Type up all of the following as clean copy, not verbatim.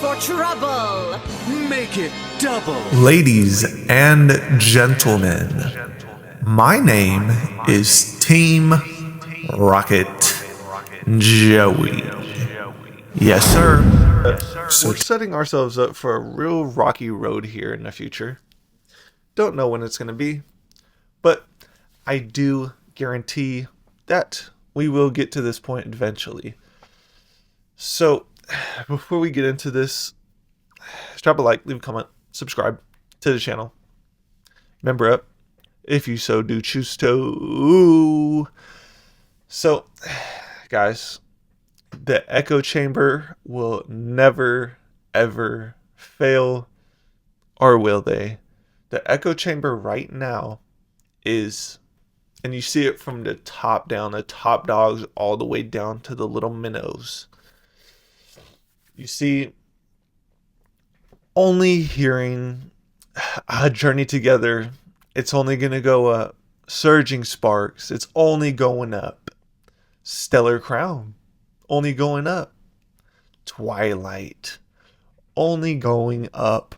for trouble. Make it double. Ladies and gentlemen, my name is Team Rocket Joey. Yes, sir. So we're setting ourselves up for a real rocky road here in the future. Don't know when it's going to be, but I do guarantee that we will get to this point eventually. So before we get into this, drop a like, leave a comment, subscribe to the channel, member up if you so do choose to. So guys, the echo chamber will never ever fail, or will they? The echo chamber right now is, and you see it from the top down, the top dogs all the way down to the little minnows. You see, only hearing a journey together, it's only going to go up. Surging sparks, it's only going up. Stellar crown, only going up. Twilight, only going up.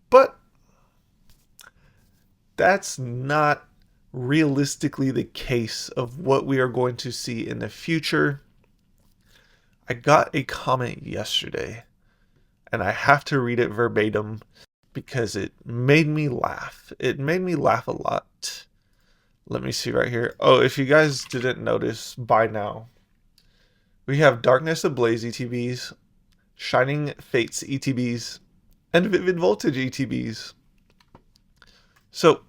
But that's not realistically the case of what we are going to see in the future. I got a comment yesterday, and I have to read it verbatim because it made me laugh. It made me laugh a lot. Let me see right here. Oh, if you guys didn't notice by now, we have Darkness Ablaze ETBs, Shining Fates ETBs, and Vivid Voltage ETBs. So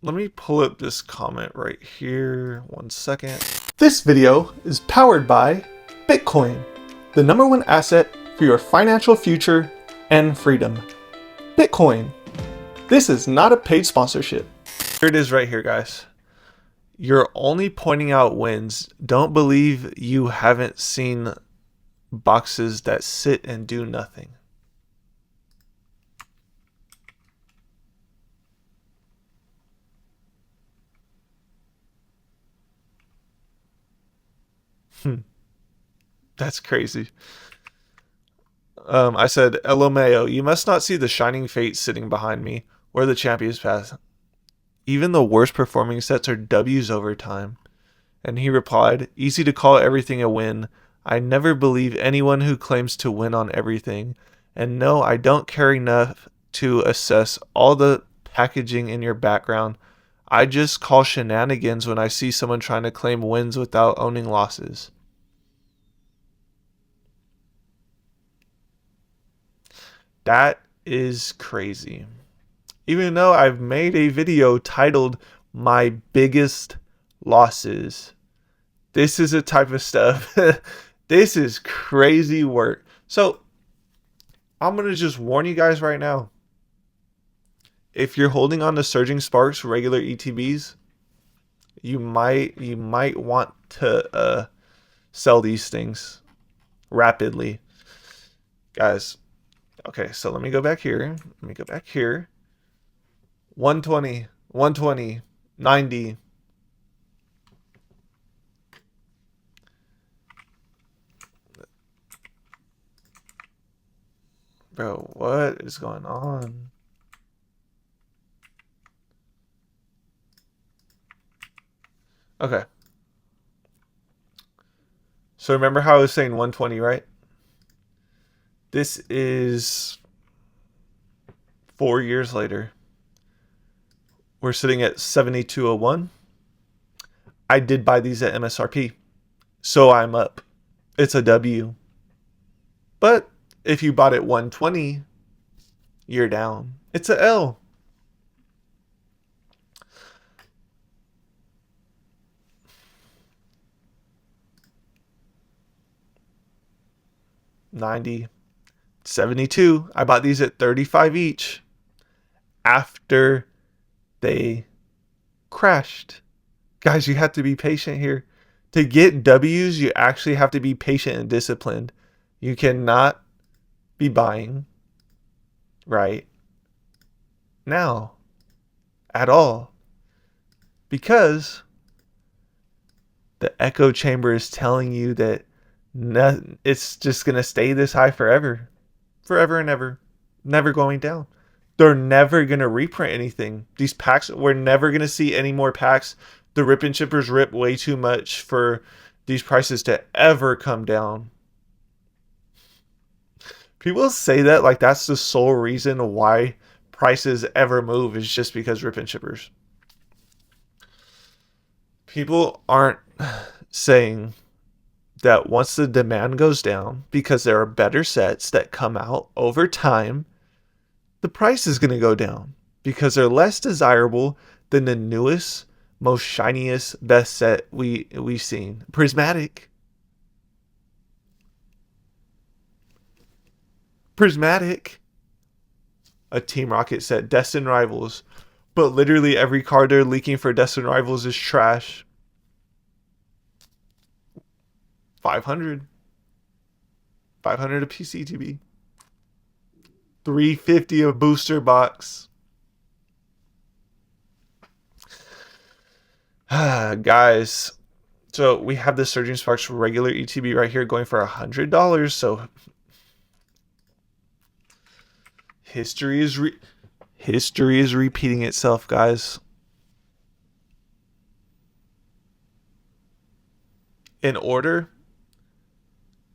let me pull up this comment right here. 1 second. This video is powered by Bitcoin, the #1 asset for your financial future and freedom. Bitcoin. This is not a paid sponsorship. Here it is right here, guys. You're only pointing out wins. Don't believe you haven't seen boxes that sit and do nothing. That's crazy. I said, LMAO, you must not see the Shining Fate sitting behind me, or the Champions Path. Even the worst performing sets are W's over time. And he replied, easy to call everything a win. I never believe anyone who claims to win on everything. And no, I don't care enough to assess all the packaging in your background. I just call shenanigans when I see someone trying to claim wins without owning losses. That is crazy. Even though I've made a video titled My Biggest Losses, this is a type of stuff. This is crazy work. So I'm going to just warn you guys right now. If you're holding on to Surging Sparks regular ETBs, you might want to sell these things rapidly. Guys, okay, so let me go back here. 120, 120, 90. Bro, what is going on? Okay. So remember how I was saying 120, right? This is 4 years later. We're sitting at 72.01. I did buy these at MSRP, so I'm up. It's a W. But if you bought at 120, you're down. It's a L. $90, $72. I bought these at $35 each after they crashed. Guys, you have to be patient here. To get W's, you actually have to be patient and disciplined. You cannot be buying right now at all, because the echo chamber is telling you that it's just going to stay this high forever. forever and ever. Never going down. They're never going to reprint anything. These packs, we're never going to see any more packs. The rip and chippers rip way too much for these prices to ever come down. People say that like that's the sole reason why prices ever move is just because rip and chippers. People aren't saying that once the demand goes down, because there are better sets that come out over time, the price is going to go down because they're less desirable than the newest, most shiniest, best set we've seen. Prismatic. A Team Rocket set, Destined Rivals. But literally every card they're leaking for Destined Rivals is trash. 500 a PCTB. 350 a booster box. Guys, so we have the Surging Sparks regular ETB right here going for $100. So history is repeating itself, guys. In order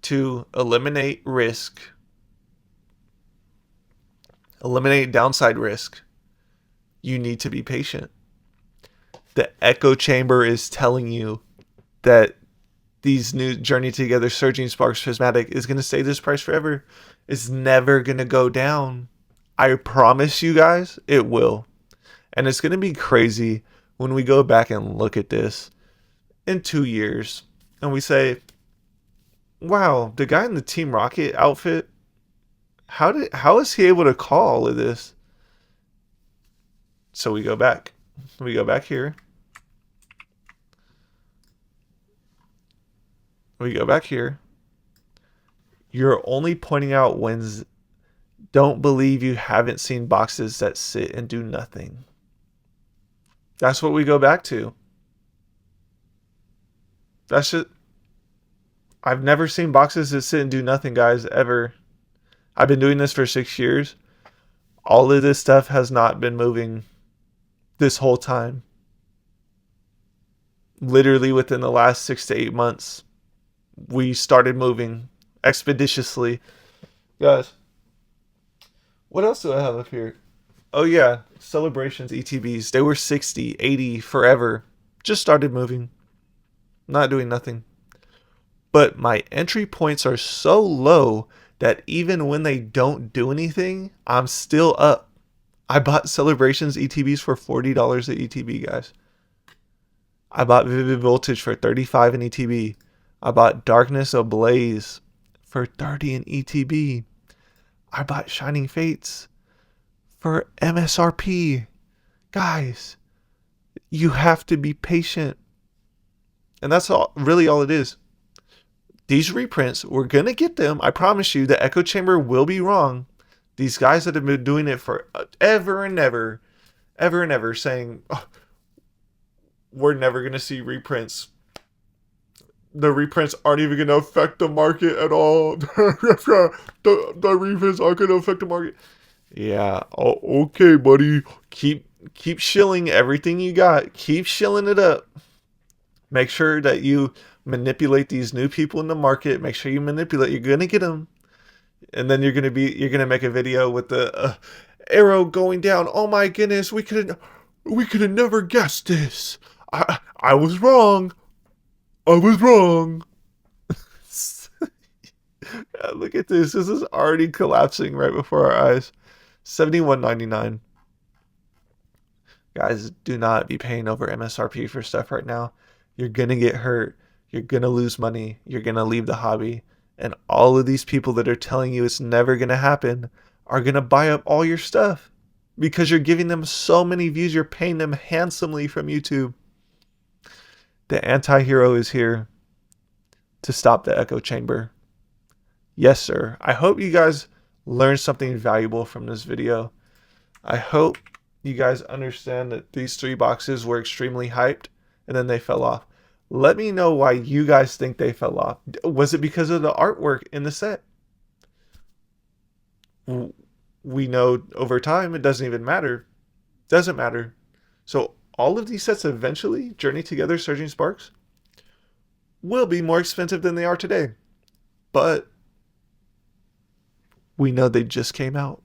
to eliminate risk, eliminate downside risk, you need to be patient. The echo chamber is telling you that these new Journey Together Surging Sparks Prismatic is going to stay this price forever. It's never going to go down. I promise you guys it will. And it's going to be crazy when we go back and look at this in 2 years and we say, wow, the guy in the Team Rocket outfit, how is he able to call all of this? So we go back. We go back here. We go back here. You're only pointing out wins. Don't believe you haven't seen boxes that sit and do nothing. That's what we go back to. That's it. I've never seen boxes that sit and do nothing, guys, ever. I've been doing this for 6 years. All of this stuff has not been moving this whole time. Literally within the last 6 to 8 months, we started moving expeditiously. Guys, what else do I have up here? Oh yeah, Celebrations ETBs. They were 60, 80 forever. Just started moving. Not doing nothing. But my entry points are so low that even when they don't do anything, I'm still up. I bought Celebrations ETBs for $40 at ETB, guys. I bought Vivid Voltage for $35 in ETB. I bought Darkness Ablaze for $30 in ETB. I bought Shining Fates for MSRP. Guys, you have to be patient. And that's really all it is. These reprints, we're going to get them. I promise you, the echo chamber will be wrong. These guys that have been doing it for ever and ever, saying, oh, we're never going to see reprints. The reprints aren't even going to affect the market at all. the reprints aren't going to affect the market. Yeah, oh, okay, buddy. Keep shilling everything you got. Keep shilling it up. Make sure that you manipulate these new people in the market. Make sure you manipulate. You're going to get them. And then you're going to make a video with the arrow going down. Oh my goodness, we could have never guessed this. I was wrong. I was wrong. Yeah, look at this. This is already collapsing right before our eyes. $71.99. Guys, do not be paying over MSRP for stuff right now. You're going to get hurt. You're going to lose money. You're going to leave the hobby. And all of these people that are telling you it's never going to happen are going to buy up all your stuff because you're giving them so many views. You're paying them handsomely from YouTube. The anti-hero is here to stop the echo chamber. Yes, sir. I hope you guys learned something valuable from this video. I hope you guys understand that these 3 boxes were extremely hyped and then they fell off. Let me know why you guys think they fell off. Was it because of the artwork in the set? we know over time it doesn't even matter. Doesn't matter. So all of these sets eventually, Journey Together, Surging Sparks, will be more expensive than they are today. But we know they just came out.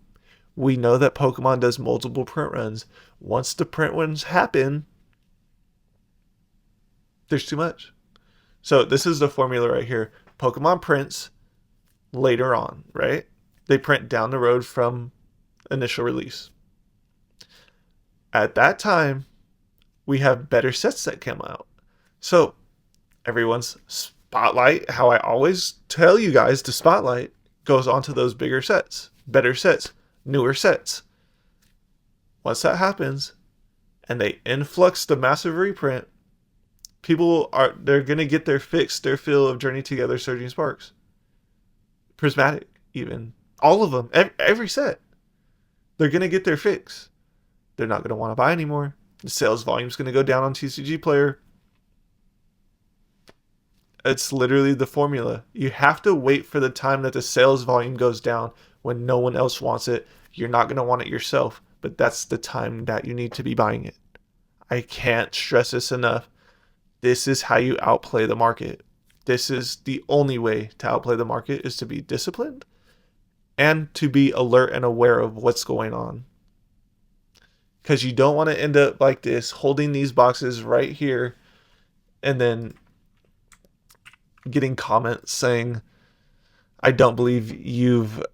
We know that Pokemon does multiple print runs. Once the print runs happen, there's too much. So this is the formula right here. Pokemon prints later on, right? They print down the road from initial release. At that time, we have better sets that come out. So everyone's spotlight, how I always tell you guys, the spotlight goes onto those bigger sets, better sets, newer sets. Once that happens and they influx the massive reprint, they're going to get their fix, their fill of Journey Together, Surging Sparks. Prismatic, even. All of them. Every set. They're going to get their fix. They're not going to want to buy anymore. The sales volume's going to go down on TCG Player. It's literally the formula. You have to wait for the time that the sales volume goes down when no one else wants it. You're not going to want it yourself, but that's the time that you need to be buying it. I can't stress this enough. This is how you outplay the market. This is the only way to outplay the market, is to be disciplined and to be alert and aware of what's going on. Because you don't want to end up like this, holding these boxes right here and then getting comments saying, I don't believe you've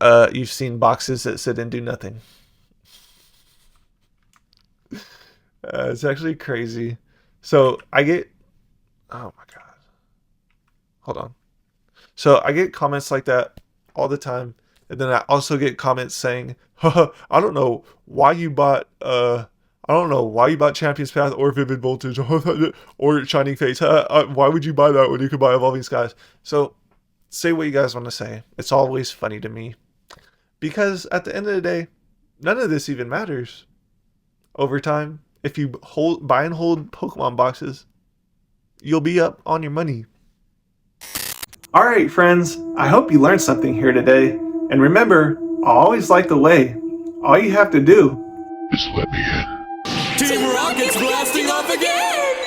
seen boxes that sit and do nothing. It's actually crazy. So I get, oh my God. Hold on. So I get comments like that all the time. And then I also get comments saying, I don't know why you bought Champion's Path or Vivid Voltage or Shining Fates. Why would you buy that when you could buy Evolving Skies? So say what you guys want to say. It's always funny to me. Because at the end of the day, none of this even matters. Over time, if you buy and hold Pokemon boxes, you'll be up on your money. Alright friends, I hope you learned something here today. And remember, I always like the way. All you have to do Just let me in. Team Rocket's blasting off again!